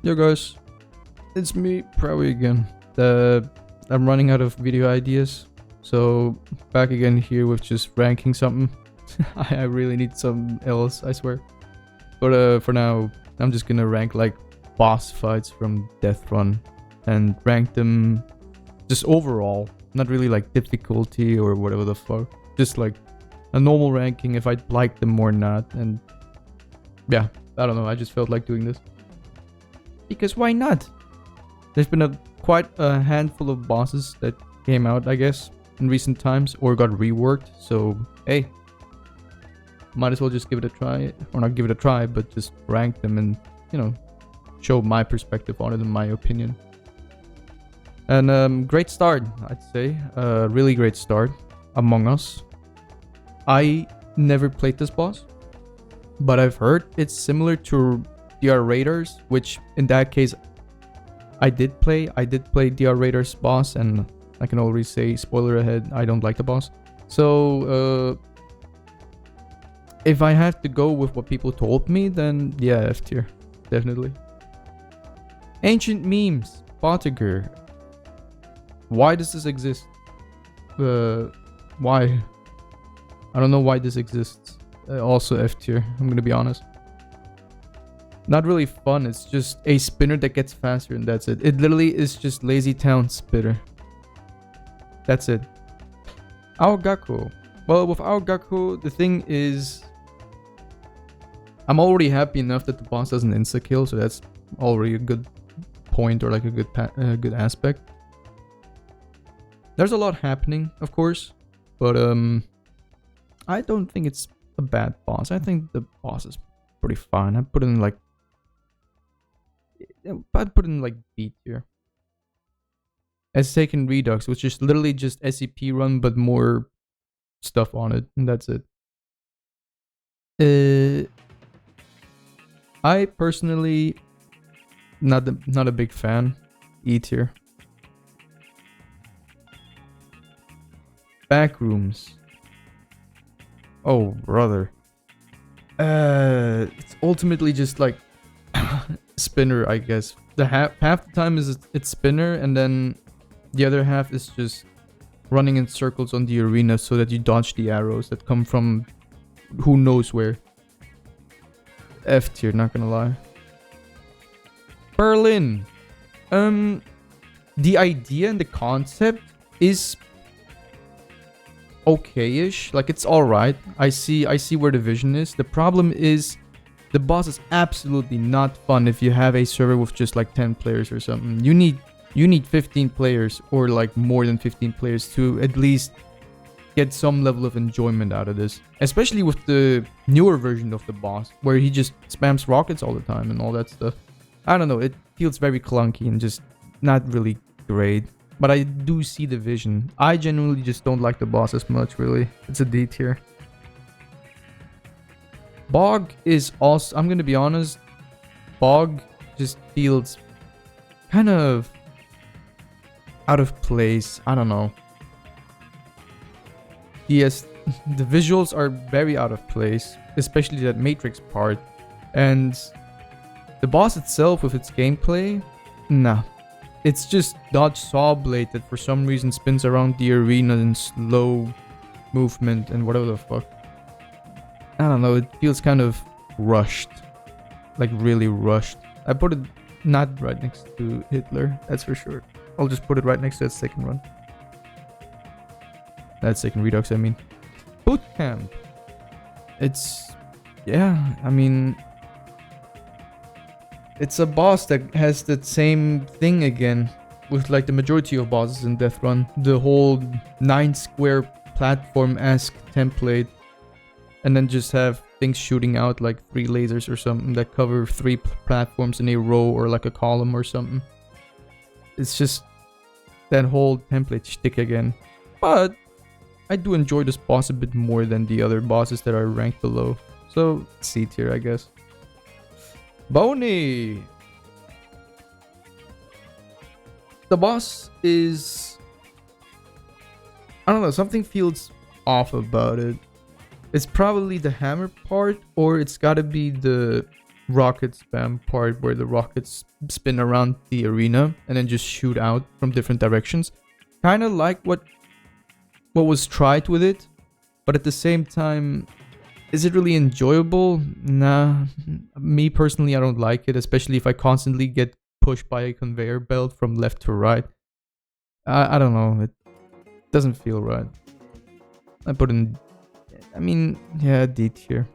Yo guys, it's me, Prowie again. I'm running out of video ideas, so back again here with just ranking something. I really need something else, I swear. But for now, I'm just gonna rank like boss fights from Deathrun and rank them just overall, not really like difficulty or whatever the fuck. Just like a normal ranking if I like them or not. And yeah, I don't know, I just felt like doing this. Because why not? There's been quite a handful of bosses that came out, I guess, in recent times or got reworked. So, hey, might as well just give it a try. Or not give it a try, but just rank them and, you know, show my perspective on it and my opinion. And great start, I'd say. Really great start. Among Us. I never played this boss, but I've heard it's similar to DR Raiders, which in that case I did play. I did play DR Raiders boss, and I can already say, spoiler ahead, I don't like the boss. So if I have to go with what people told me, then yeah, F tier, definitely. Ancient memes, Botiger. Why does this exist? Why? I don't know why this exists. Also F tier, I'm gonna be honest. Not really fun, it's just a spinner that gets faster and that's it. It literally is just Lazy Town Spitter. That's it. Aogaku. Well, with Aogaku, the thing is, I'm already happy enough that the boss doesn't insta-kill, so that's already a good point, or like a good aspect. There's a lot happening, of course, but I don't think it's a bad boss. I think the boss is pretty fine. I'd put in like B tier. As taken Redux, which is literally just SCP run but more stuff on it, and that's it. I personally not a big fan. E tier. Backrooms. Oh brother. It's ultimately just like spinner, I guess. The half the time is it's spinner, and then the other half is just running in circles on the arena so that you dodge the arrows that come from who knows where. F tier, not gonna lie. Berlin. The idea and the concept is okay-ish. Like, it's alright. I see where the vision is. The problem is the boss is absolutely not fun if you have a server with just like 10 players or something. You need 15 players or like more than 15 players to at least get some level of enjoyment out of this. Especially with the newer version of the boss, where he just spams rockets all the time and all that stuff. I don't know, it feels very clunky and just not really great. But I do see the vision. I genuinely just don't like the boss as much, really. It's a D tier. Bog is also, I'm gonna be honest, Bog just feels kind of out of place. I don't know. Yes, the visuals are very out of place, especially that Matrix part. And the boss itself with its gameplay, nah. It's just dodge saw blade that for some reason spins around the arena in slow movement and whatever the fuck. I don't know, it feels kind of rushed. Like really rushed. I put it not right next to Hitler, that's for sure. I'll just put it right next to that second run. That second Redux, I mean. Boot Camp. It's, yeah, I mean, it's a boss that has that same thing again with like the majority of bosses in Deathrun. The whole 9 square platform-esque template, and then just have things shooting out like 3 lasers or something that cover 3 platforms in a row or like a column or something. It's just that whole template shtick again. But I do enjoy this boss a bit more than the other bosses that are ranked below. So C tier, I guess. Boney! The boss is, I don't know, something feels off about it. It's probably the hammer part, or it's gotta be the rocket spam part where the rockets spin around the arena and then just shoot out from different directions. Kind of like what was tried with it, but at the same time, is it really enjoyable? Nah, me personally, I don't like it, especially if I constantly get pushed by a conveyor belt from left to right. I don't know, it doesn't feel right. I put in, I mean, yeah, D tier.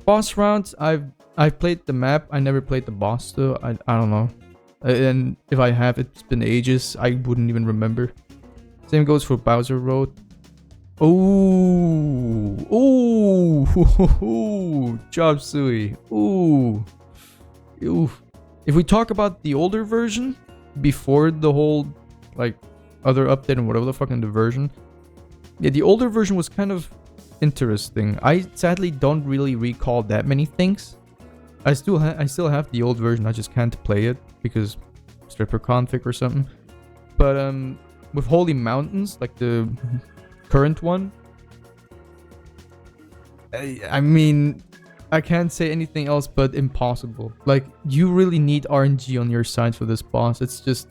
Boss rounds, I've played the map. I never played the boss though. I don't know. And if I have, it's been ages. I wouldn't even remember. Same goes for Bowser Road. Ooh, ooh, Chop Suey. Ooh, ooh. If we talk about the older version before the whole like other update and whatever the fuck in the version, yeah, the older version was kind of interesting. I sadly don't really recall that many things. I still have the old version. I just can't play it because stripper config or something. But with Holy Mountains, like the current one, I mean, I can't say anything else but impossible. Like, you really need RNG on your side for this boss. It's just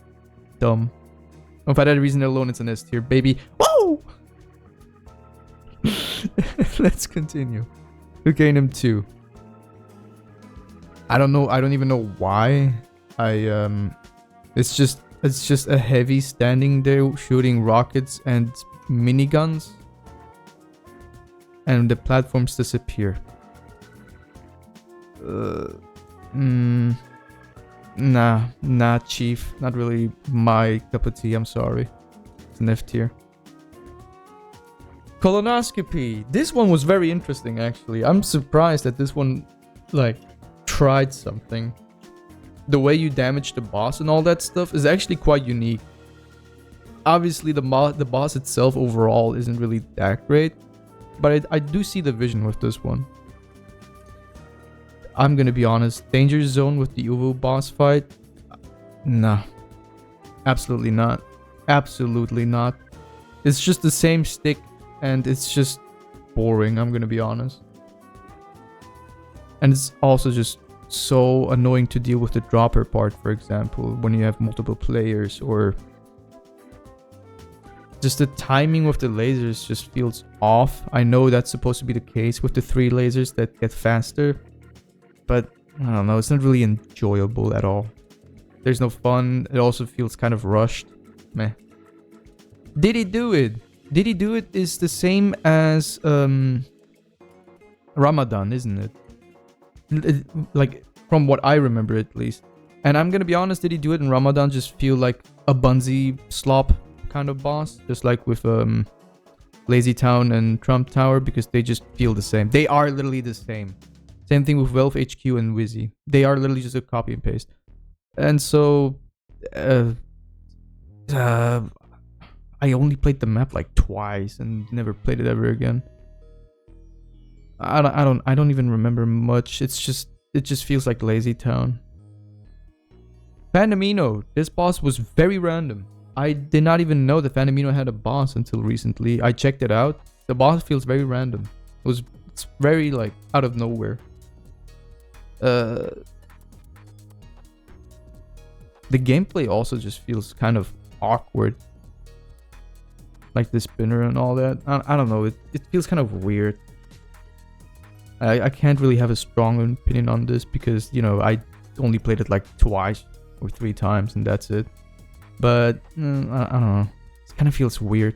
dumb. Oh, for that reason alone, it's an S tier, baby. Whoa! Let's continue. Lucanum 2. I don't know. I don't even know why. It's just a heavy standing there shooting rockets and miniguns, and the platforms disappear. Nah, chief. Not really my cup of tea. I'm sorry. It's an F tier. Colonoscopy. This one was very interesting, actually. I'm surprised that this one, like, tried something. The way you damage the boss and all that stuff is actually quite unique. Obviously, the boss itself overall isn't really that great, but I do see the vision with this one. I'm gonna be honest, Danger Zone with the Uwu boss fight? Nah. Absolutely not. Absolutely not. It's just the same stick, and it's just boring, I'm gonna be honest. And it's also just so annoying to deal with the dropper part, for example, when you have multiple players, or just the timing with the lasers just feels off. I know that's supposed to be the case with the 3 lasers that get faster, but I don't know, it's not really enjoyable at all. There's no fun. It also feels kind of rushed. Meh. Did he do it? Did he do it is the same as Ramadan, isn't it? Like, from what I remember at least. And I'm gonna be honest, did he do it in Ramadan just feel like a Bunzi slop kind of boss? Just like with Lazy Town and Trump Tower, because they just feel the same. They are literally the same. Same thing with Wealth HQ and Wizzy. They are literally just a copy and paste. And so I only played the map like twice and never played it ever again. I don't even remember much. It just feels like Lazy Town. Phantomino. This boss was very random. I did not even know that Phantomino had a boss until recently. I checked it out. The boss feels very random. It's very like out of nowhere. The gameplay also just feels kind of awkward. Like the spinner and all that. I don't know. It feels kind of weird. I can't really have a strong opinion on this because, you know, I only played it like twice or 3 times and that's it. But I don't know. It kind of feels weird.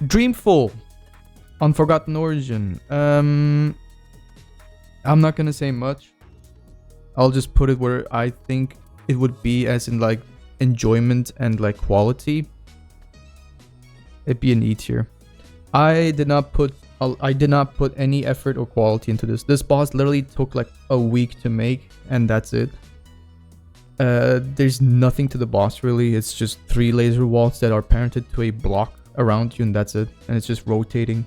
Dreamful. Unforgotten Origin. I'm not gonna say much. I'll just put it where I think it would be, as in like enjoyment and like quality. It'd be an E tier. I did not put any effort or quality into this. This boss literally took like a week to make, and that's it. There's nothing to the boss really. It's just 3 laser walls that are parented to a block around you, and that's it. And it's just rotating.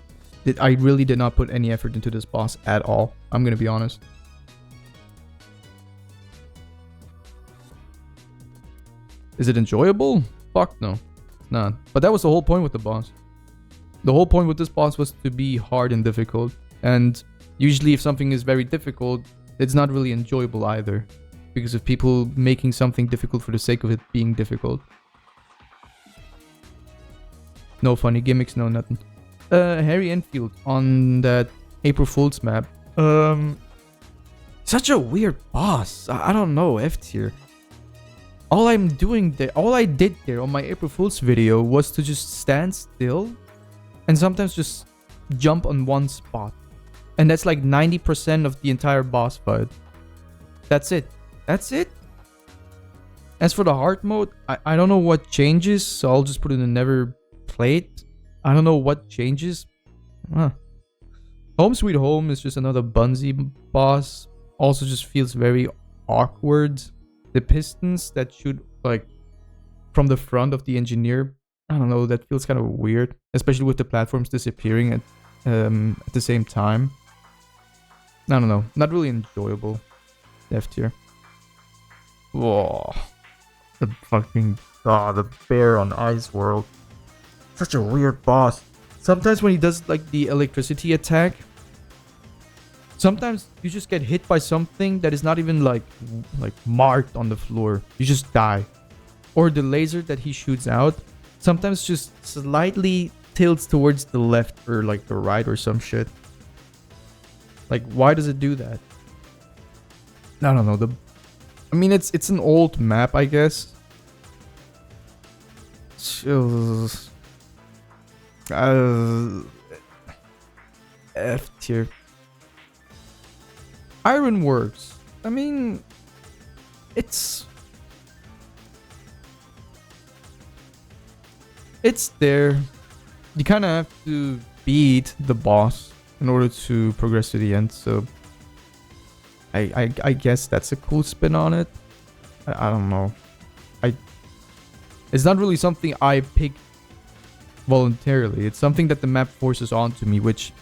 I really did not put any effort into this boss at all. I'm gonna be honest. Is it enjoyable? Fuck no. It's not. But that was the whole point with the boss. The whole point with this boss was to be hard and difficult. And usually if something is very difficult, it's not really enjoyable either. Because of people making something difficult for the sake of it being difficult. No funny gimmicks, no nothing. Harry Enfield on that April Fool's map. Such a weird boss. I don't know, F tier. All I did there on my April Fool's video was to just stand still and sometimes just jump on one spot. And that's like 90% of the entire boss fight. That's it. That's it. As for the hard mode, I don't know what changes, so I'll just put it in never played. I don't know what changes. Home Sweet Home is just another Bunsy boss. Also just feels very awkward. The pistons that shoot like from the front of the engineer, I don't know, that feels kind of weird. Especially with the platforms disappearing at the same time. I don't know, not really enjoyable. F tier. Whoa. The bear on Ice World. Such a weird boss. Sometimes when he does like the electricity attack, sometimes you just get hit by something that is not even like marked on the floor. You just die. Or the laser that he shoots out sometimes just slightly tilts towards the left or like the right or some shit. Like, why does it do that? I don't know. I mean, it's an old map, I guess. F tier. Ironworks. I mean, it's there. You kind of have to beat the boss in order to progress to the end, so I guess that's a cool spin on it. I don't know. It's not really something I pick voluntarily. It's something that the map forces onto me, which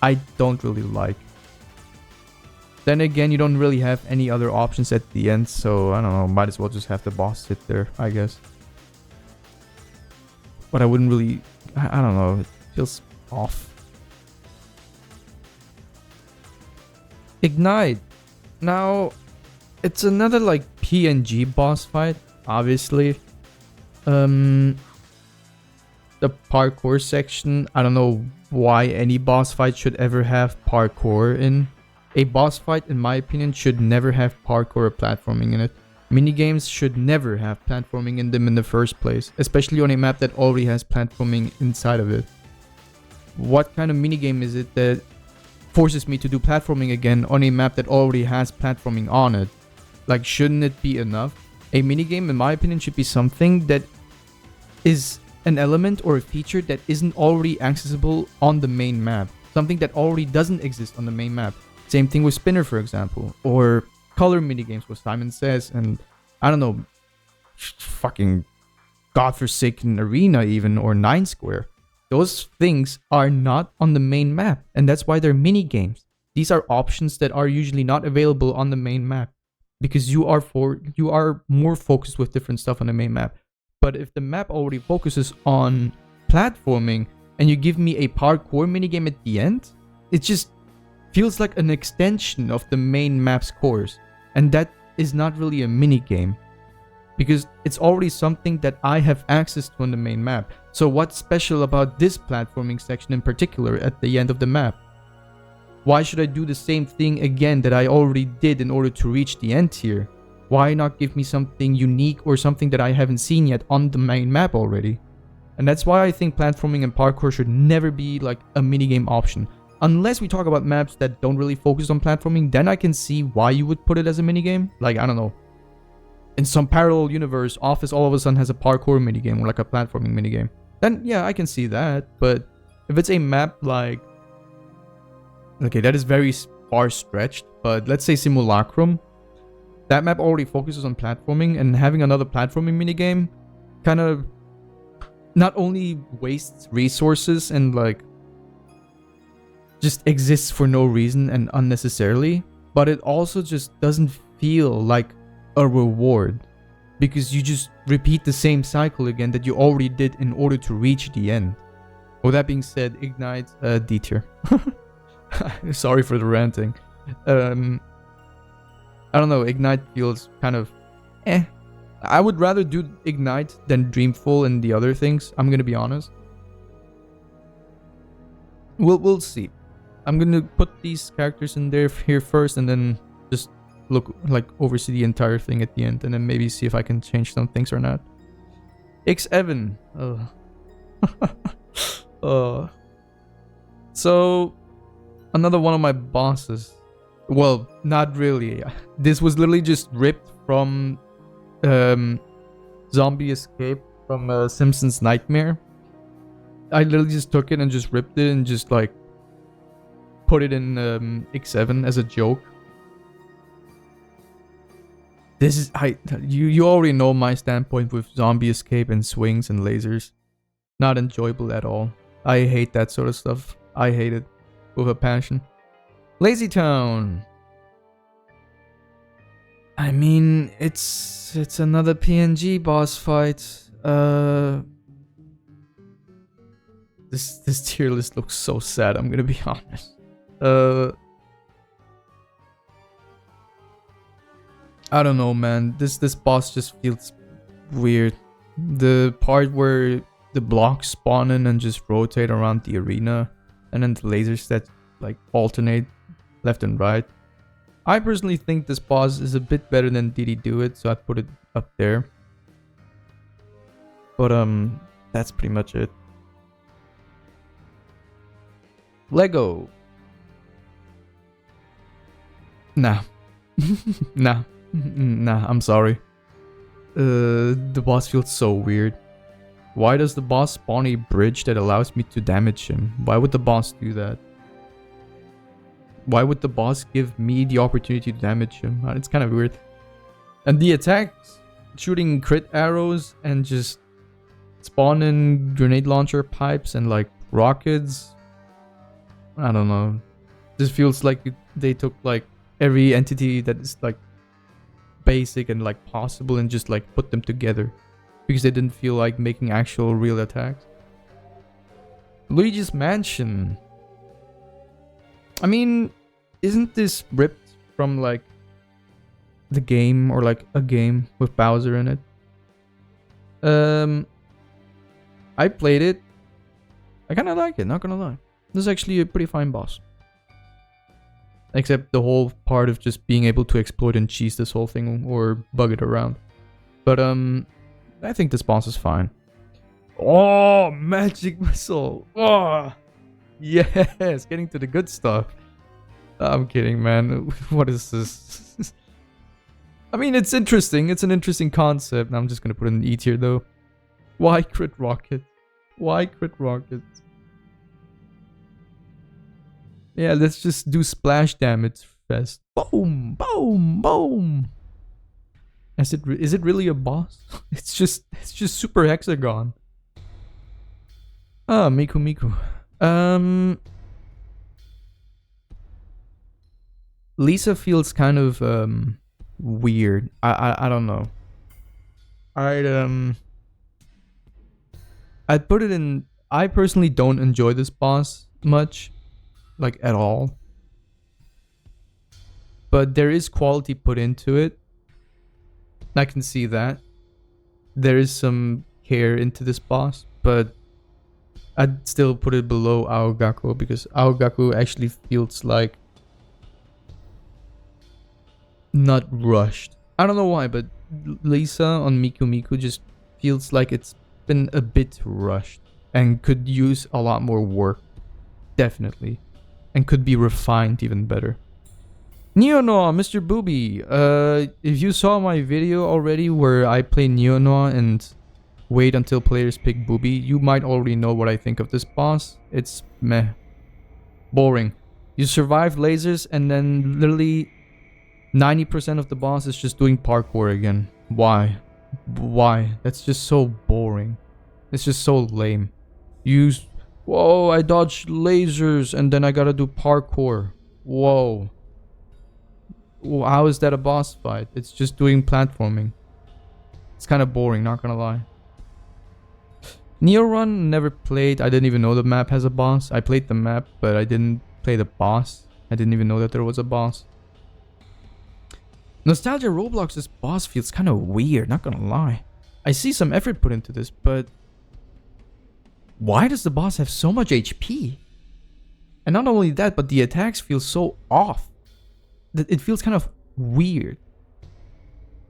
I don't really like. Then again, you don't really have any other options at the end, so I don't know, might as well just have the boss sit there, I guess. But I wouldn't really, I don't know, it feels off. Ignite. Now, it's another like PNG boss fight, obviously. The parkour section, I don't know why any boss fight should ever have parkour in. A boss fight, in my opinion, should never have parkour or platforming in it. Minigames should never have platforming in them in the first place, especially on a map that already has platforming inside of it. What kind of minigame is it that forces me to do platforming again on a map that already has platforming on it? Like, shouldn't it be enough? A minigame, in my opinion, should be something that is an element or a feature that isn't already accessible on the main map. Something that already doesn't exist on the main map. Same thing with Spinner, for example. Or color minigames, what Simon says. And I don't know, fucking godforsaken arena even, or 9 square. Those things are not on the main map. And that's why they're minigames. These are options that are usually not available on the main map. Because you are more focused with different stuff on the main map. But if the map already focuses on platforming and you give me a parkour minigame at the end, it just feels like an extension of the main map's course. And that is not really a minigame. Because it's already something that I have access to on the main map. So what's special about this platforming section in particular at the end of the map? Why should I do the same thing again that I already did in order to reach the end here? Why not give me something unique or something that I haven't seen yet on the main map already? And that's why I think platforming and parkour should never be like a minigame option. Unless we talk about maps that don't really focus on platforming, then I can see why you would put it as a minigame. Like, I don't know. In some parallel universe, Office all of a sudden has a parkour minigame or like a platforming minigame. Then yeah, I can see that. But if it's a map like... Okay, that is very far stretched. But let's say Simulacrum. That map already focuses on platforming, and having another platforming minigame kind of not only wastes resources and like just exists for no reason and unnecessarily, but it also just doesn't feel like a reward because you just repeat the same cycle again that you already did in order to reach the end. With that being said, Ignite D tier. Sorry for the ranting. I don't know, Ignite feels kind of eh. I would rather do Ignite than Dreamfall and the other things, I'm gonna be honest. We'll see. I'm gonna put these characters in there here first and then just look, like, oversee the entire thing at the end and then maybe see if I can change some things or not. X7. So another one of my bosses. Well, not really. This was literally just ripped from Zombie Escape from Simpsons Nightmare. I literally just took it and just ripped it and just like put it in X7 as a joke. This is you already know my standpoint with Zombie Escape and swings and lasers. Not enjoyable at all. I hate that sort of stuff. I hate it with a passion. Lazy Town. I mean, it's another PNG boss fight. This tier list looks so sad, I'm gonna be honest. I don't know, man. This boss just feels weird. The part where the blocks spawn in and just rotate around the arena, and then the lasers that like alternate left and right. I personally think this boss is a bit better than Did He Do It, so I put it up there. But that's pretty much it. Lego. Nah. Nah. Nah, I'm sorry. The boss feels so weird. Why does the boss spawn a bridge that allows me to damage him? Why would the boss do that? Why would the boss give me the opportunity to damage him? It's kind of weird. And the attacks, shooting crit arrows and just spawning grenade launcher pipes and like rockets. I don't know. This feels like they took like every entity that is like basic and like possible and just like put them together because they didn't feel like making actual real attacks. Luigi's Mansion. I mean, isn't this ripped from like the game or like a game with Bowser in it? I played it. I kind of like it, not gonna lie. This is actually a pretty fine boss. Except the whole part of just being able to exploit and cheese this whole thing or bug it around. But I think this boss is fine. Oh, magic missile. Oh, yes, getting to the good stuff. I'm kidding, man. What is this? I mean, it's interesting. It's an interesting concept. I'm just gonna put it in E tier though. Why crit rocket? Why crit rocket? Yeah, let's just do splash damage fest. Boom, boom, boom. Is it really a boss? It's just super hexagon. Ah, Miku Miku. Lisa feels kind of weird. I don't know. I'd put it in. I personally don't enjoy this boss much. Like at all. But there is quality put into it. I can see that. There is some care into this boss, but I'd still put it below Aogaku because Aogaku actually feels like not rushed. I don't know why, but Lisa on Miku Miku just feels like it's been a bit rushed and could use a lot more work. Definitely. And could be refined even better. Neonoa, Mr. Booby. If you saw my video already where I play Neonoa and wait until players pick Booby, you might already know what I think of this boss. It's meh. Boring. You survive lasers and then literally 90% of the boss is just doing parkour again. Why? Why? That's just so boring. It's just so lame. Whoa, I dodged lasers and then I gotta do parkour. Whoa. How is that a boss fight? It's just doing platforming. It's kind of boring, not gonna lie. Neo Run, never played. I didn't even know the map has a boss. I played the map, but I didn't play the boss. I didn't even know that there was a boss. Nostalgia Roblox's boss feels kind of weird, not gonna lie. I see some effort put into this, but why does the boss have so much HP? And not only that, but the attacks feel so off. It feels kind of weird.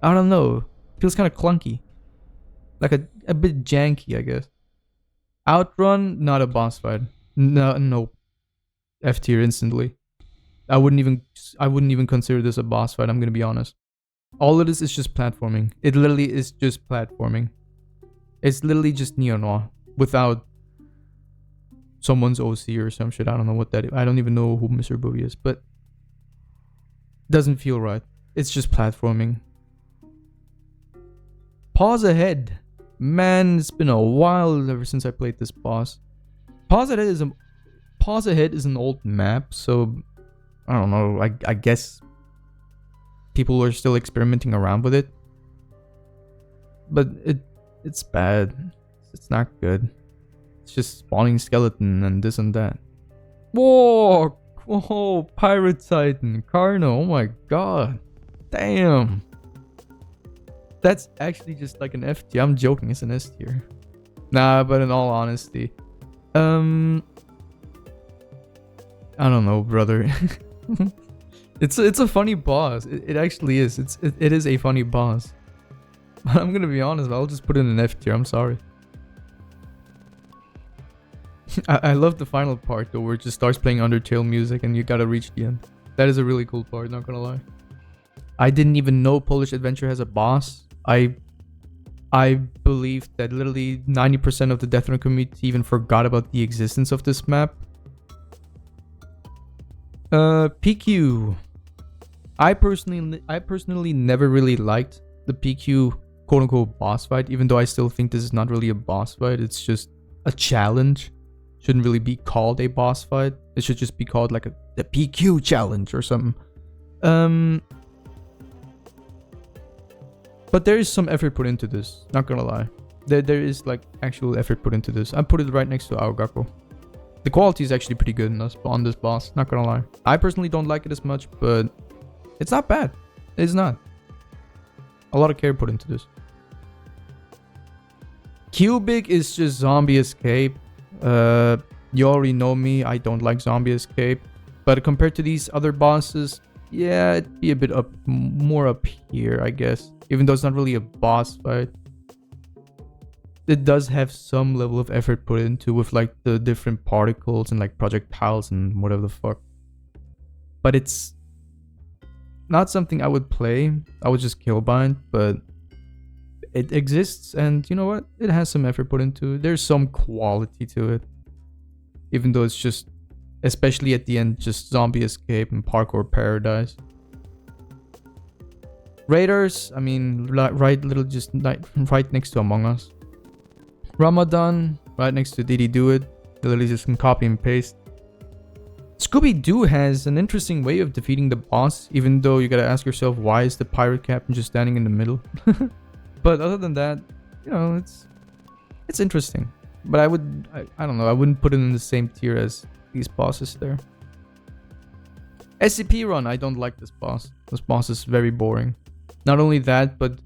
I don't know. It feels kind of clunky. Like a bit janky, I guess. Outrun, not a boss fight. No. F tier instantly. I wouldn't even consider this a boss fight, I'm gonna be honest. All it is just platforming. It literally is just platforming. It's literally just Neo Noir without someone's OC or some shit. I don't know what that is. I don't even know who Mr. Booby is, but doesn't feel right. It's just platforming. Pause Ahead. Man, it's been a while ever since I played this boss. Pause Ahead is an old map, so I don't know. I guess people are still experimenting around with it, but it's bad. It's not good. It's just spawning skeleton and this and that. Whoa! Whoa! Pirate Titan, Carno. Oh my god! Damn. That's actually just like an F tier. I'm joking. It's an S tier. Nah, but in all honesty, I don't know, brother. It's a funny boss. It actually is. It is a funny boss. But I'm gonna be honest. I'll just put it in an F tier. I'm sorry. I love the final part though, where it just starts playing Undertale music and you gotta reach the end. That is a really cool part. Not gonna lie. I didn't even know Polish Adventure has a boss. I believe that literally 90% of the Deathrun community even forgot about the existence of this map. PQ. I personally never really liked the PQ quote-unquote boss fight, even though I still think this is not really a boss fight. It's just a challenge. Shouldn't really be called a boss fight. It should just be called like the PQ challenge or something. But there is some effort put into this, not gonna lie. There is like actual effort put into this. I put it right next to Aogako. The quality is actually pretty good on this boss, not gonna lie. I personally don't like it as much, but it's not bad. It's not. A lot of care put into this. Cubic is just zombie escape. You already know me, I don't like zombie escape. But compared to these other bosses, yeah, it'd be a bit more up here, I guess. Even though it's not really a boss fight. It does have some level of effort put into with like the different particles and like projectiles and whatever the fuck. But it's not something I would play. I would just kill bind, but it exists and you know what? It has some effort put into it. There's some quality to it. Even though it's just, especially at the end, just zombie escape and parkour paradise. Raiders, I mean, right next to Among Us. Ramadan, right next to Did He Do It. They literally just can copy and paste. Scooby-Doo has an interesting way of defeating the boss, even though you gotta ask yourself, why is the pirate captain just standing in the middle? But other than that, you know, it's interesting. But I don't know, I wouldn't put it in the same tier as these bosses there. SCP run, I don't like this boss. This boss is very boring. Not only that, but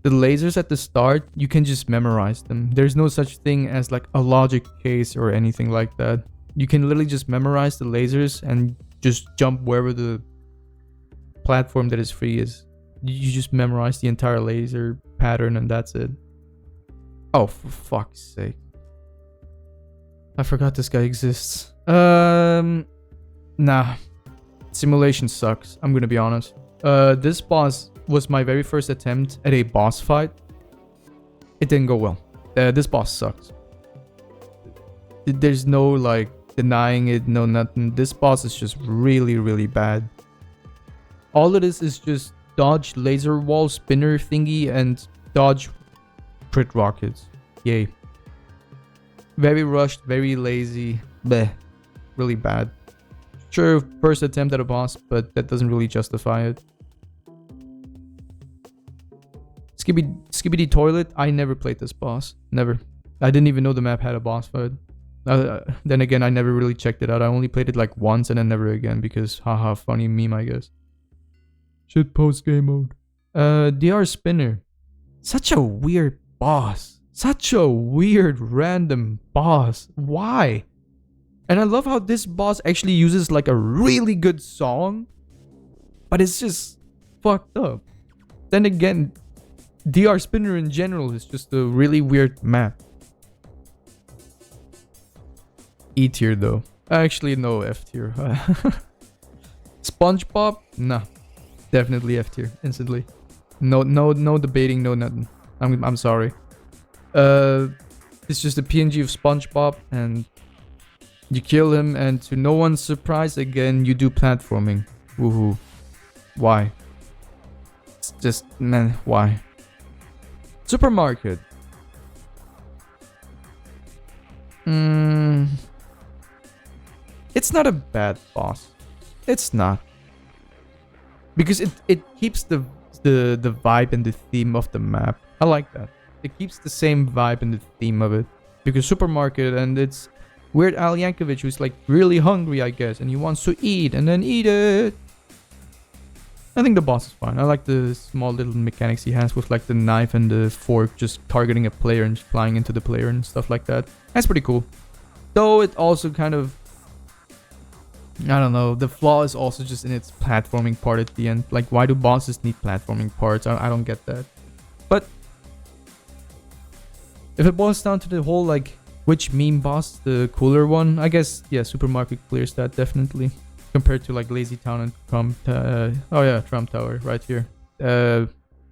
the lasers at the start, you can just memorize them. There's no such thing as like a logic case or anything like that. You can literally just memorize the lasers and just jump wherever the platform that is free is. You just memorize the entire laser pattern and that's it. Oh, for fuck's sake. I forgot this guy exists. Nah. Simulation sucks, I'm gonna be honest. This boss was my very first attempt at a boss fight. It didn't go well. This boss sucks. There's no like denying it, no nothing. This boss is just really, really bad. All it is just dodge laser wall spinner thingy and dodge crit rockets. Yay. Very rushed, very lazy. Bleh. Really bad. Sure, first attempt at a boss, but that doesn't really justify it. Skibidi Toilet, I never played this boss. Never. I didn't even know the map had a boss fight. Then again, I never really checked it out. I only played it like once and then never again because haha, funny meme, I guess. Shit post game mode. DR Spinner. Such a weird boss. Such a weird random boss. Why? And I love how this boss actually uses like a really good song, but it's just fucked up. Then again, DR Spinner in general is just a really weird map. E tier though. Actually, no, F tier. SpongeBob? Nah. Definitely F tier. Instantly. No debating, no nothing. I'm sorry. It's just a PNG of SpongeBob and you kill him and to no one's surprise again, you do platforming. Woohoo. Why? It's just, man, why? Supermarket. It's not a bad boss. It's not. Because it keeps the vibe and the theme of the map. I like that. It keeps the same vibe and the theme of it. Because supermarket and it's Weird Al Yankovic who's like really hungry, I guess, and he wants to eat and then eat it. I think the boss is fine. I like the small little mechanics he has with like the knife and the fork just targeting a player and flying into the player and stuff like that. That's pretty cool. Though it also kind of, I don't know, the flaw is also just in its platforming part at the end. Like, why do bosses need platforming parts? I don't get that. But if it boils down to the whole, like, which meme boss, the cooler one, I guess, yeah, Supermarket clears that definitely. Compared to, like, Lazy Town and Trump, oh yeah, Trump Tower, right here.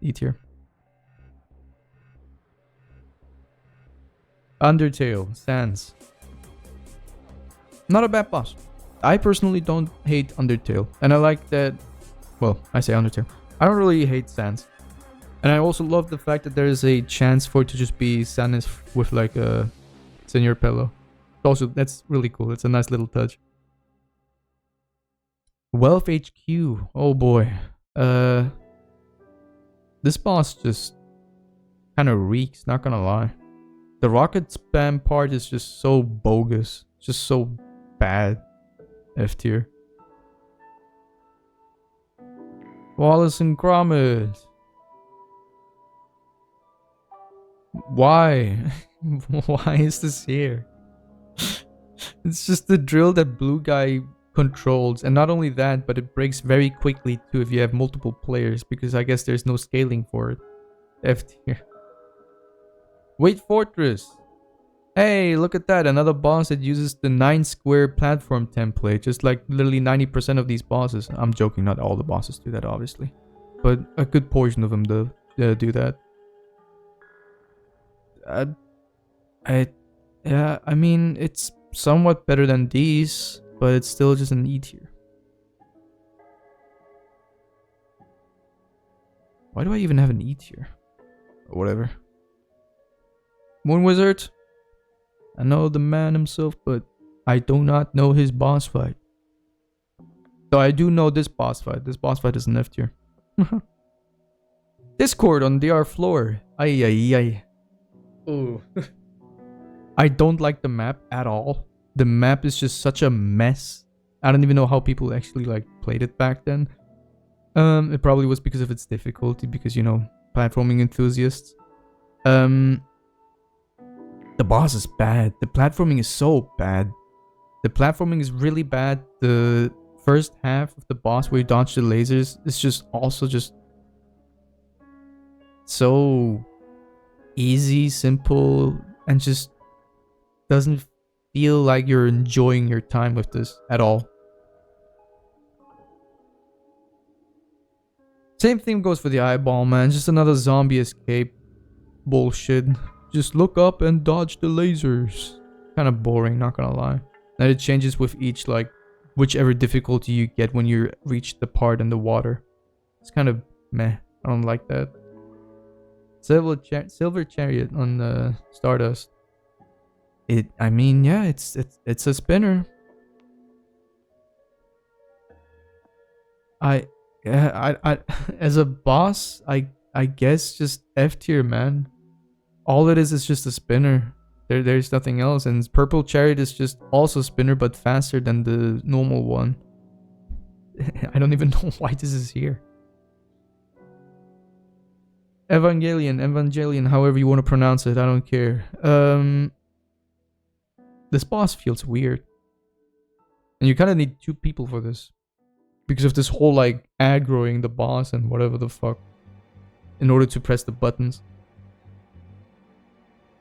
E tier. Undertale, Sans. Not a bad boss. I personally don't hate Undertale. And I like that... Well, I say Undertale. I don't really hate Sans. And I also love the fact that there is a chance for it to just be Sans with like a Senor Pello. Also, that's really cool. It's a nice little touch. Wealth HQ. Oh boy. This boss just kind of reeks, not gonna lie. The rocket spam part is just so bogus. Just so bad. F tier. Wallace and Gromit. Why? Why is this here? It's just the drill that blue guy controls, and not only that, but it breaks very quickly too if you have multiple players, because I guess there's no scaling for it. F tier. Wait Fortress. Hey, look at that, another boss that uses the 9 square platform template, just like literally 90% of these bosses. I'm joking, not all the bosses do that obviously, but a good portion of them do that. Yeah, I mean, it's somewhat better than these, but it's still just an E tier. Why do I even have an E tier? Or whatever. Moon Wizard. I know the man himself, but I do not know his boss fight. So I do know this boss fight. This boss fight is an F tier. Discord on DR floor. Ay ay ay. Oh. I don't like the map at all. The map is just such a mess. I don't even know how people actually like played it back then. It probably was because of its difficulty, because you know, platforming enthusiasts. The boss is bad. The platforming is so bad. The platforming is really bad. The first half of the boss where you dodge the lasers is just also just so easy, simple, and just doesn't feel like you're enjoying your time with this at all. Same thing goes for the eyeball, man. Just another zombie escape bullshit. Just look up and dodge the lasers. Kind of boring, not gonna lie. And it changes with each, like, whichever difficulty you get when you reach the part in the water. It's kind of meh. I don't like that. Silver Chariot on Stardust. I mean, yeah, it's a spinner. I as a boss, I guess just F tier, man. All it is just a spinner. There's nothing else. And purple chariot is just also spinner, but faster than the normal one. I don't even know why this is here. Evangelion, however you want to pronounce it, I don't care. This boss feels weird. And you kind of need 2 people for this. Because of this whole, like, aggroing the boss and whatever the fuck. In order to press the buttons.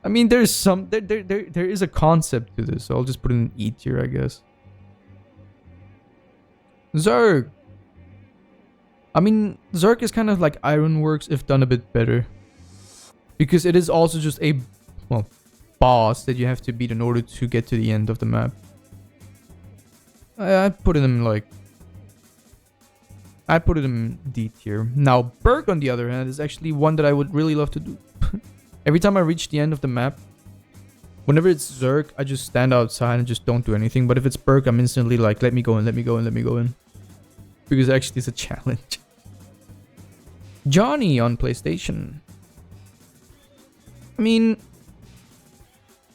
I mean, there's some... There is a concept to this, so I'll just put it in E tier, I guess. Zerg! I mean, Zerg is kind of like Ironworks if done a bit better. Because it is also just a, well, boss that you have to beat in order to get to the end of the map. I'd put it in like... I'd put it in D tier. Now, Berg on the other hand is actually one that I would really love to do. Every time I reach the end of the map, whenever it's Zerg, I just stand outside and just don't do anything. But if it's Berg, I'm instantly like, let me go in, let me go in, let me go in. Because actually it's a challenge. Johnny on PlayStation. I mean,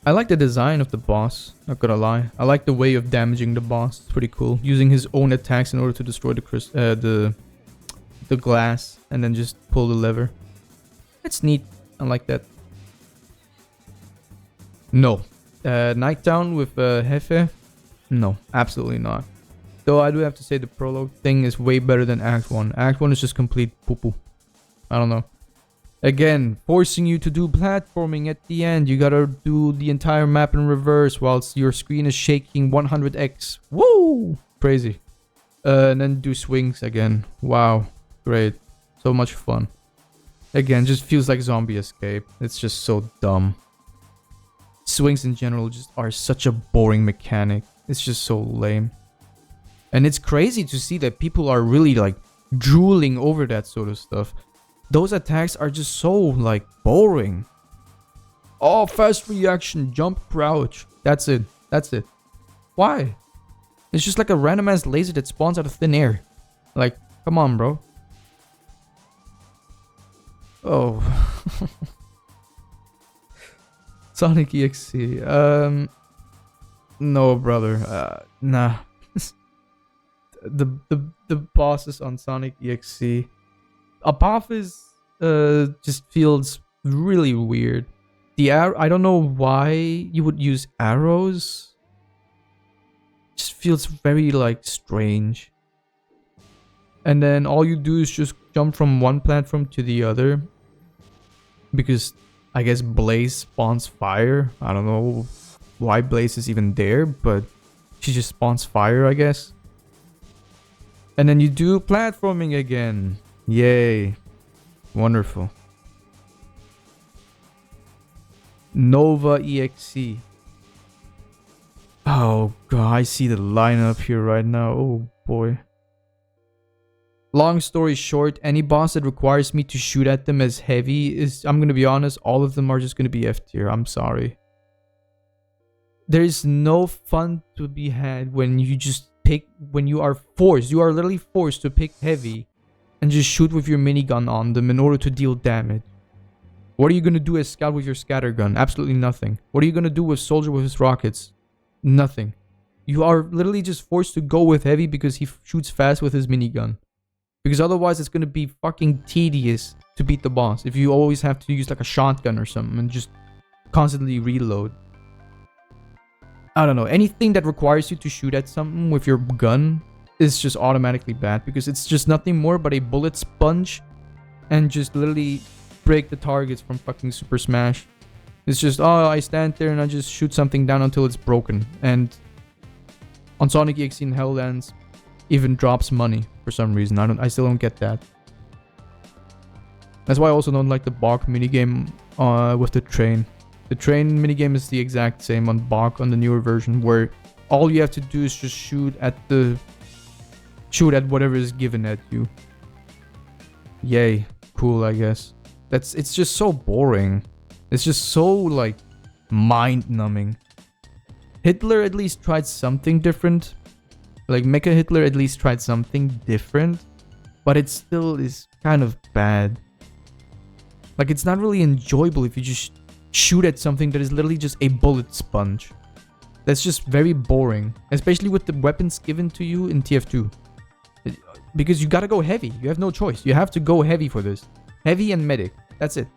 I like the design of the boss, not gonna lie. I like the way of damaging the boss. It's pretty cool. Using his own attacks in order to destroy the glass and then just pull the lever. It's neat. I like that. No. Nighttown with Hefe? No, absolutely not. Though I do have to say the prologue thing is way better than Act 1. Act 1 is just complete poo-poo. I don't know. Again, forcing you to do platforming at the end. You gotta do the entire map in reverse whilst your screen is shaking 100x. Woo! Crazy. And then do swings again. Wow. Great. So much fun. Again, just feels like Zombie Escape. It's just so dumb. Swings in general just are such a boring mechanic. It's just so lame. And it's crazy to see that people are really like drooling over that sort of stuff. Those attacks are just so like boring. Oh, fast reaction, jump, crouch. That's it. That's it. Why? It's just like a random ass laser that spawns out of thin air. Like, come on, bro. Oh. Sonic EXE. No, brother. Nah. the bosses on Sonic EXE. Apophis just feels really weird. I don't know why you would use arrows. Just feels very like strange. And then all you do is just jump from one platform to the other. Because I guess Blaze spawns fire. I don't know why Blaze is even there, but she just spawns fire, I guess. And then you do platforming again. Yay. Wonderful. Nova EXE. Oh god, I see the lineup here right now. Oh boy. Long story short, any boss that requires me to shoot at them as heavy is, I'm gonna be honest, all of them are just gonna be F tier. I'm sorry. There is no fun to be had when you just pick, when you are literally forced to pick heavy and just shoot with your minigun on them in order to deal damage. What are you gonna do as Scout with your scattergun? Absolutely nothing. What are you gonna do with Soldier with his rockets? Nothing. You are literally just forced to go with heavy because he shoots fast with his minigun. Because otherwise it's gonna be fucking tedious to beat the boss if you always have to use like a shotgun or something and just constantly reload. I don't know. Anything that requires you to shoot at something with your gun is just automatically bad because it's just nothing more but a bullet sponge and just literally break the targets from fucking Super Smash. It's just, oh, I stand there and I just shoot something down until it's broken. And on Sonic EXE and Helllands, even drops money for some reason. I still don't get that. That's why I also don't like the Bach minigame with the train. The train minigame is the exact same on Bach on the newer version, where all you have to do is just shoot at whatever is given at you. Yay. Cool, I guess. It's just so boring. It's just so like mind-numbing. Hitler at least tried something different. Like Mecha Hitler at least tried something different, but it still is kind of bad. Like it's not really enjoyable if you just shoot at something that is literally just a bullet sponge. That's just very boring, especially with the weapons given to you in TF2. Because you gotta go heavy. You have no choice. You have to go heavy for this. Heavy and medic. That's it.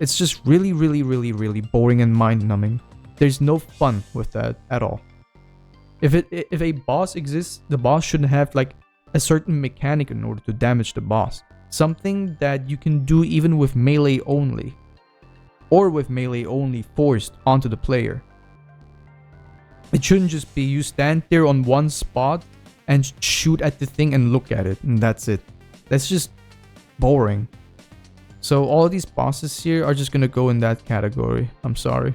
It's just really, really, really, really boring and mind-numbing. There's no fun with that at all. If a boss exists, the boss shouldn't have like a certain mechanic in order to damage the boss. Something that you can do even with melee only. Or with melee only forced onto the player. It shouldn't just be you stand there on one spot and shoot at the thing and look at it, and that's it. That's just boring. So all of these bosses here are just gonna go in that category. I'm sorry.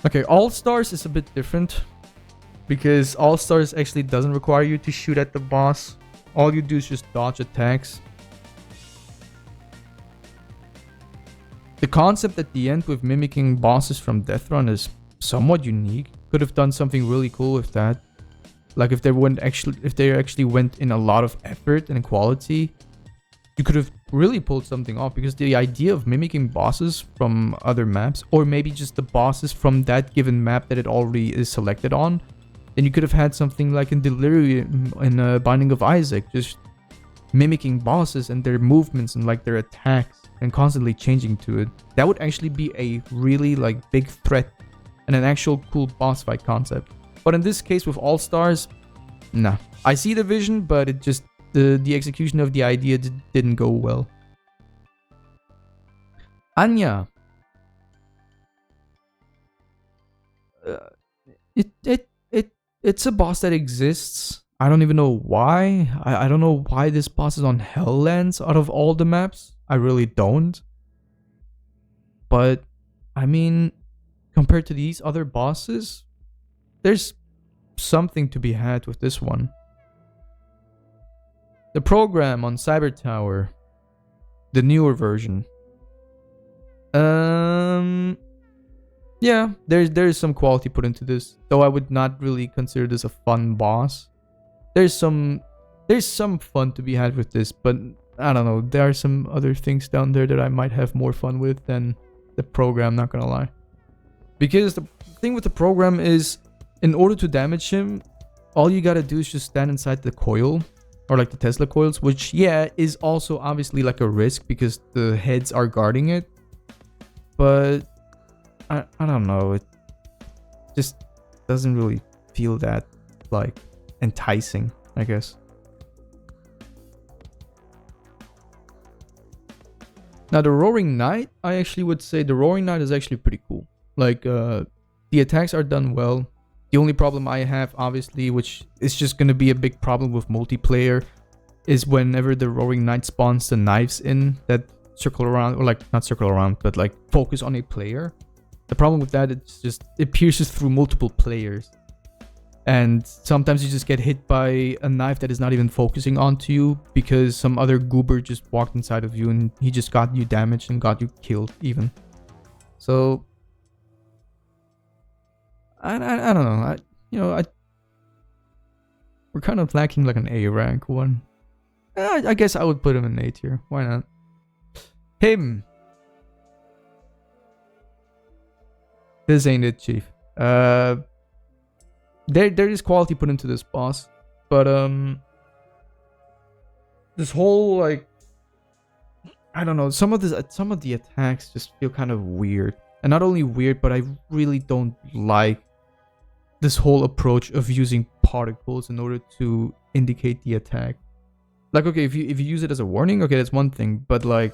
Okay, All-Stars is a bit different. Because All-Stars actually doesn't require you to shoot at the boss. All you do is just dodge attacks. The concept at the end with mimicking bosses from Deathrun is somewhat unique. Could have done something really cool with that. Like if they actually went in a lot of effort and quality, you could have really pulled something off. Because the idea of mimicking bosses from other maps, or maybe just the bosses from that given map that it already is selected on, then you could have had something like in Delirium in Binding of Isaac, just mimicking bosses and their movements and like their attacks and constantly changing to it. That would actually be a really like big threat and an actual cool boss fight concept. But in this case with All-Stars, nah. I see the vision, but it just the execution of the idea didn't go well. Anya. It's a boss that exists. I don't even know why. I don't know why this boss is on Helllands out of all the maps. I really don't. But, I mean, compared to these other bosses, there's something to be had with this one. The program on Cyber Tower, the newer version. Yeah, there's some quality put into this, though I would not really consider this a fun boss. There's some fun to be had with this, but I don't know, there are some other things down there that I might have more fun with than the program, not gonna lie. Because the thing with the program is, in order to damage him, all you gotta do is just stand inside the coil, or like the Tesla coils, which yeah, is also obviously like a risk because the heads are guarding it. But I don't know, it just doesn't really feel that like enticing, I guess. Now the Roaring Knight, I actually would say the Roaring Knight is actually pretty cool. Like the attacks are done well. The only problem I have, obviously, which is just gonna be a big problem with multiplayer, is whenever the Roaring Knight spawns the knives in that circle around, or like not circle around, but like focus on a player. The problem with that, it's just it pierces through multiple players, and sometimes you just get hit by a knife that is not even focusing onto you because some other goober just walked inside of you and he just got you damaged and got you killed even. So I don't know. We're kind of lacking like an A rank one. I guess I would put him in A tier. Why not? Him. This ain't it, Chief. There is quality put into this boss, but this whole like, I don't know, some of the attacks just feel kind of weird, and not only weird, but I really don't like this whole approach of using particles in order to indicate the attack. Like, okay, if you use it as a warning, okay, that's one thing, but like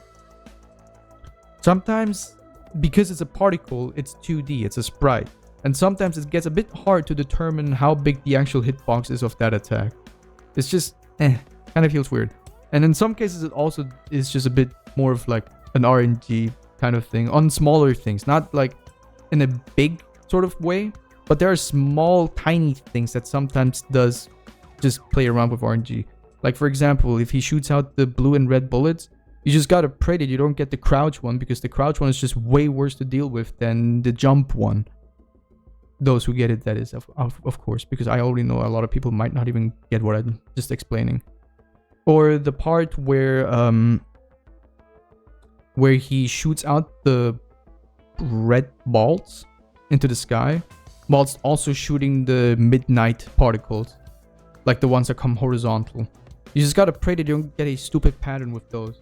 sometimes, because it's a particle, it's 2D, it's a sprite. And sometimes it gets a bit hard to determine how big the actual hitbox is of that attack. It's just, kind of feels weird. And in some cases it also is just a bit more of like an RNG kind of thing on smaller things. Not like in a big sort of way, but there are small, tiny things that sometimes does just play around with RNG. Like for example, if he shoots out the blue and red bullets, you just gotta pray that you don't get the crouch one, because the crouch one is just way worse to deal with than the jump one. Those who get it, that is, of course, because I already know a lot of people might not even get what I'm just explaining. Or the part where where he shoots out the red balls into the sky, whilst also shooting the midnight particles, like the ones that come horizontal. You just gotta pray that you don't get a stupid pattern with those.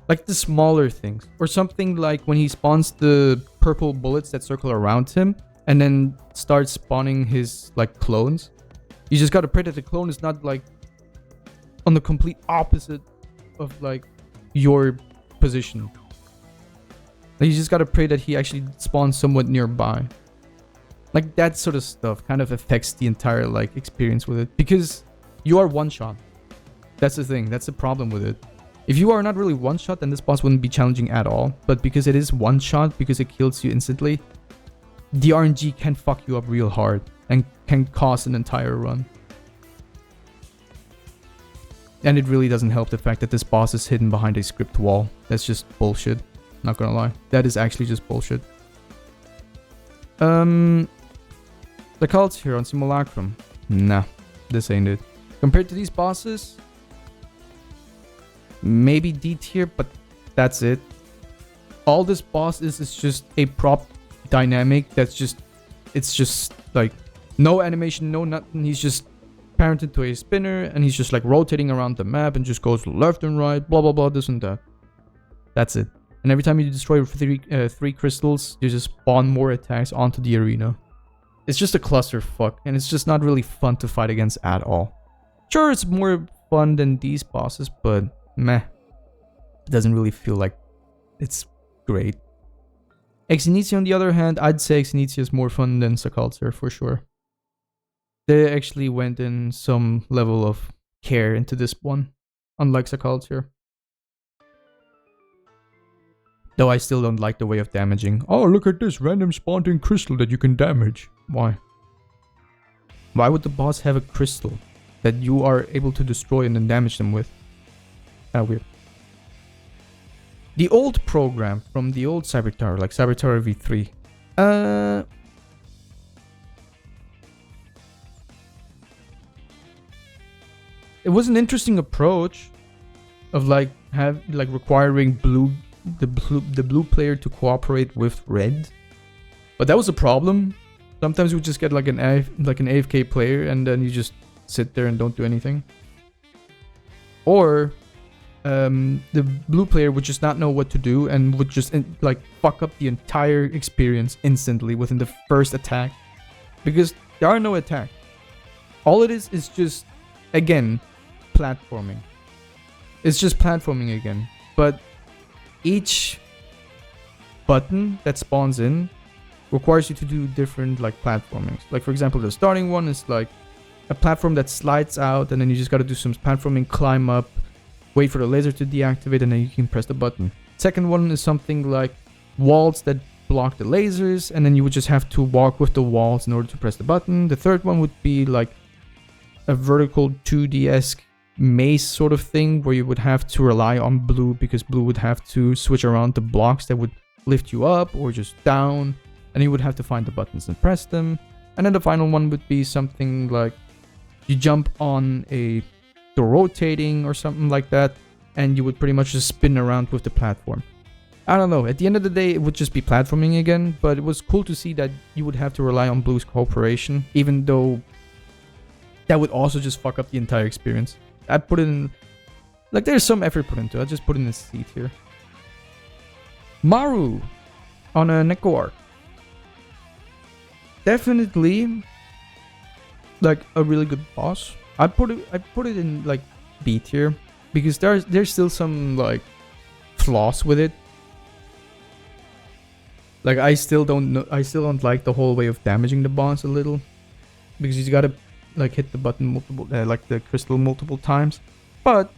Like the smaller things. Or something like when he spawns the purple bullets that circle around him and then starts spawning his like clones. You just gotta pray that the clone is not like on the complete opposite of like your position. Like, you just gotta pray that he actually spawns somewhat nearby. Like that sort of stuff kind of affects the entire like experience with it, because you are one shot. That's the thing. That's the problem with it. If you are not really one shot, then this boss wouldn't be challenging at all. But because it is one shot, because it kills you instantly, the RNG can fuck you up real hard and can cause an entire run. And it really doesn't help the fact that this boss is hidden behind a script wall. That's just bullshit. Not gonna lie. That is actually just bullshit. The cults here on Simulacrum. Nah, this ain't it. Compared to these bosses, maybe D tier, but that's it. All this boss is just a prop dynamic that's just, it's just like no animation, no nothing. He's just parented to a spinner and he's just like rotating around the map and just goes left and right, blah blah blah, this and that. That's it. And every time you destroy three crystals, you just spawn more attacks onto the arena. It's just a clusterfuck, and it's just not really fun to fight against at all. Sure, it's more fun than these bosses, but meh. It doesn't really feel like it's great. Exinitia, on the other hand, I'd say Exinitia is more fun than Sakalter for sure. They actually went in some level of care into this one, unlike Sakalter. Though I still don't like the way of damaging. Oh, look at this random spawning crystal that you can damage. Why? Why would the boss have a crystal that you are able to destroy and then damage them with? Weird. The old program from the old Cyber Tower, like Cyber Tower V3. It was an interesting approach of like requiring the blue player to cooperate with red, but that was a problem. Sometimes you would just get like an AFK player and then you just sit there and don't do anything, or the blue player would just not know what to do and would just like fuck up the entire experience instantly within the first attack, because there are no attack. All it is just, again, platforming. It's just platforming again, but each button that spawns in requires you to do different like platformings. Like for example, the starting one is like a platform that slides out, and then you just got to do some platforming, climb up, wait for the laser to deactivate, and then you can press the button. Second one is something like walls that block the lasers, and then you would just have to walk with the walls in order to press the button. The third one would be like a vertical 2D-esque maze sort of thing, where you would have to rely on blue, because blue would have to switch around the blocks that would lift you up or just down, and you would have to find the buttons and press them. And then the final one would be something like you jump on the rotating or something like that, and you would pretty much just spin around with the platform. I don't know, at the end of the day it would just be platforming again, but it was cool to see that you would have to rely on blue's cooperation, even though that would also just fuck up the entire experience. I put in, like, there's some effort put into it. I just put in a seat here. Maru on a Neko arc. Definitely like a really good boss. I put it in like B tier, because there's still some like flaws with it. Like I still don't like the whole way of damaging the boss a little, because you gotta like hit the button multiple, like the crystal multiple times. But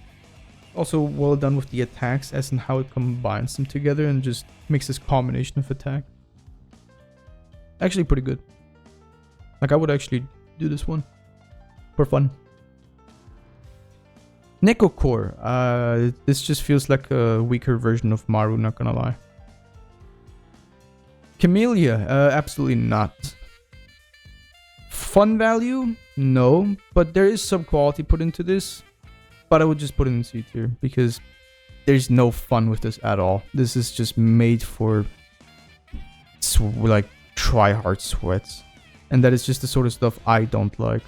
also well done with the attacks, as in how it combines them together and just makes this combination of attack. Actually pretty good. Like I would actually do this one for fun. Neko Core. This just feels like a weaker version of Maru, not gonna lie. Camellia. Absolutely not. Fun value? No, but there is some quality put into this. But I would just put it in C tier, because there's no fun with this at all. This is just made for like try hard sweats, and that is just the sort of stuff I don't like.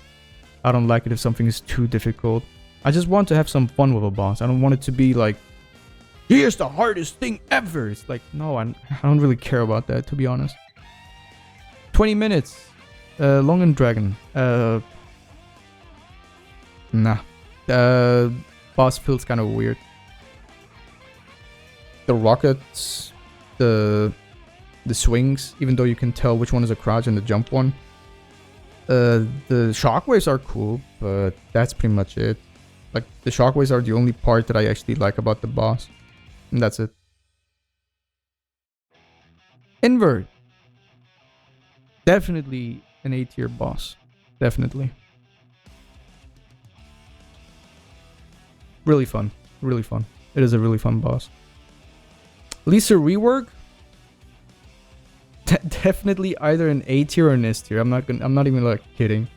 I don't like it if something is too difficult. I just want to have some fun with a boss. I don't want it to be like, here's the hardest thing ever. It's like, no, I don't really care about that, to be honest. 20 minutes. Long and Dragon. Nah. Boss feels kind of weird. The rockets, the swings, even though you can tell which one is a crouch and the jump one. The shockwaves are cool, but that's pretty much it. Like, the shockwaves are the only part that I actually like about the boss. And that's it. Invert. Definitely an A tier boss. Definitely. Really fun. Really fun. It is a really fun boss. Lisa rework? Definitely either an A tier or an S tier. I'm not even like kidding.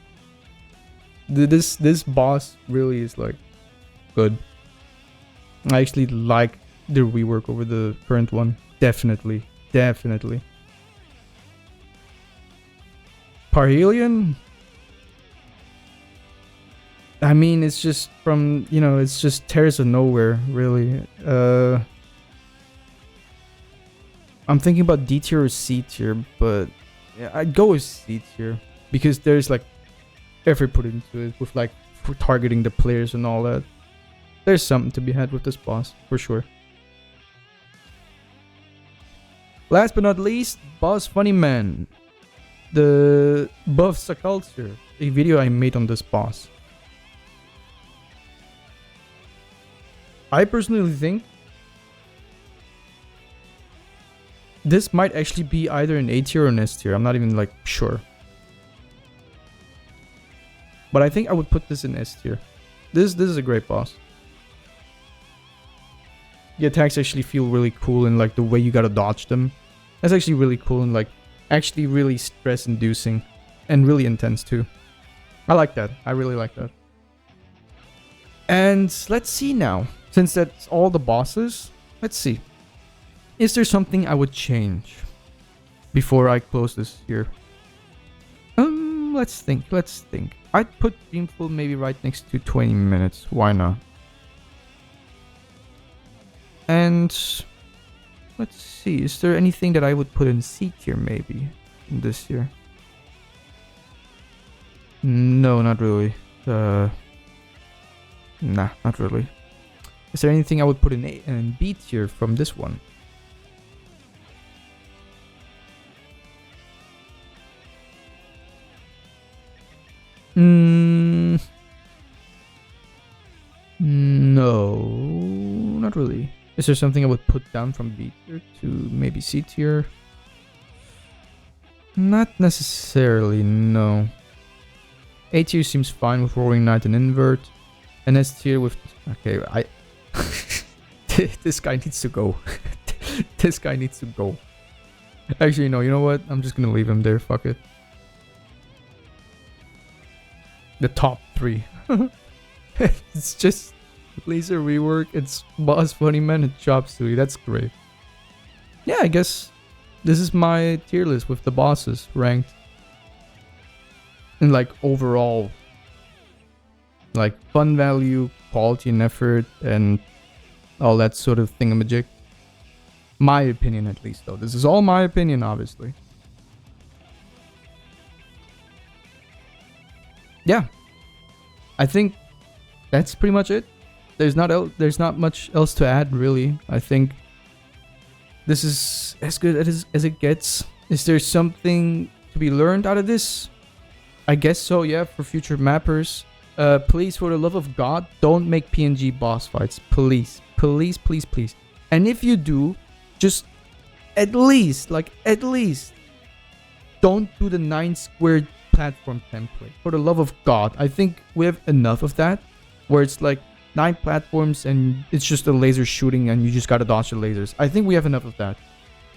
This boss really is like good. I actually like the rework over the current one. Definitely. Definitely. Parhelion? I mean, it's just from, you know, it's just tears of nowhere, really. I'm thinking about D tier or C tier, but yeah, I'd go with C tier because there's like effort put into it with like targeting the players and all that. There's something to be had with this boss, for sure. Last but not least, Boss Funny Man. The buff subculture, a video I made on this boss. I personally think this might actually be either an A tier or an S tier. I'm not even like sure. But I think I would put this in S tier. This is a great boss. The attacks actually feel really cool, and like the way you gotta dodge them. That's actually really cool and like actually really stress inducing and really intense too. I like that. I really like that. And let's see now. Since that's all the bosses, let's see. Is there something I would change before I close this here? Let's think. I'd put Dreamful maybe right next to 20 minutes. Why not? And let's see. Is there anything that I would put in C tier maybe in this here? No, not really. Nah, not really. Is there anything I would put in A and B tier from this one? No, not really. Is there something I would put down from B tier to maybe C tier? Not necessarily, no. A tier seems fine with Roaring Knight and Invert. And S tier with... Okay, this guy needs to go. This guy needs to go. Actually, no, you know what? I'm just gonna leave him there, fuck it. The top 3. It's just laser rework, it's Boss Funny Man, and Chop Suey. That's great. Yeah, I guess this is my tier list with the bosses ranked. And like overall, like fun value, quality and effort, and all that sort of thingamajig. My opinion, at least, though. This is all my opinion, obviously. Yeah, I think that's pretty much it. There's not much else to add, really. I think this is as good as it gets. Is there something to be learned out of this? I guess so, yeah, for future mappers. Please, for the love of God, don't make PNG boss fights. Please. Please, please, please. And if you do, just at least, don't do the 9 squared platform template. For the love of God. I think we have enough of that. Where it's like 9 platforms and it's just a laser shooting and you just gotta dodge the lasers. I think we have enough of that.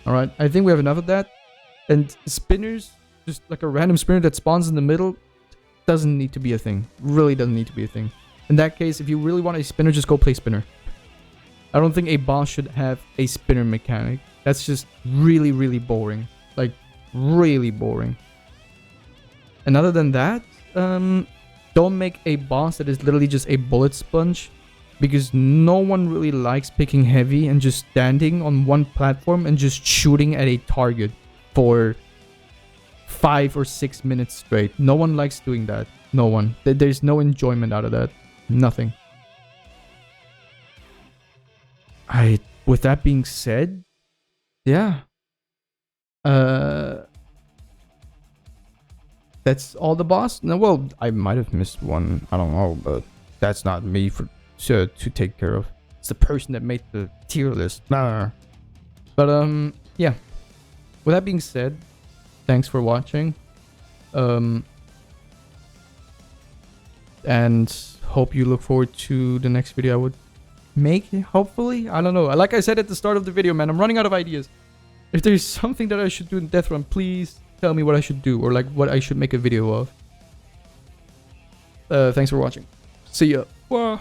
Alright? I think we have enough of that. And spinners, just like a random spinner that spawns in the middle, doesn't need to be a thing. Really doesn't need to be a thing. In that case, if you really want a spinner, just go play spinner. I don't think a boss should have a spinner mechanic. That's just really, really boring. Like, really boring. And other than that, don't make a boss that is literally just a bullet sponge, because no one really likes picking heavy and just standing on one platform and just shooting at a target for 5 or 6 minutes straight. No one likes doing that. No one. There's no enjoyment out of that. Nothing. With that being said, yeah. That's all the boss? No, well, I might have missed one. I don't know, but that's not me to take care of. It's the person that made the tier list. Nah. But yeah. With that being said, thanks for watching. And hope you look forward to the next video I would make, hopefully. I don't know. Like I said at the start of the video, man, I'm running out of ideas. If there's something that I should do in Deathrun, please tell me what I should do, or like what I should make a video of. Thanks for watching. See ya. Wah.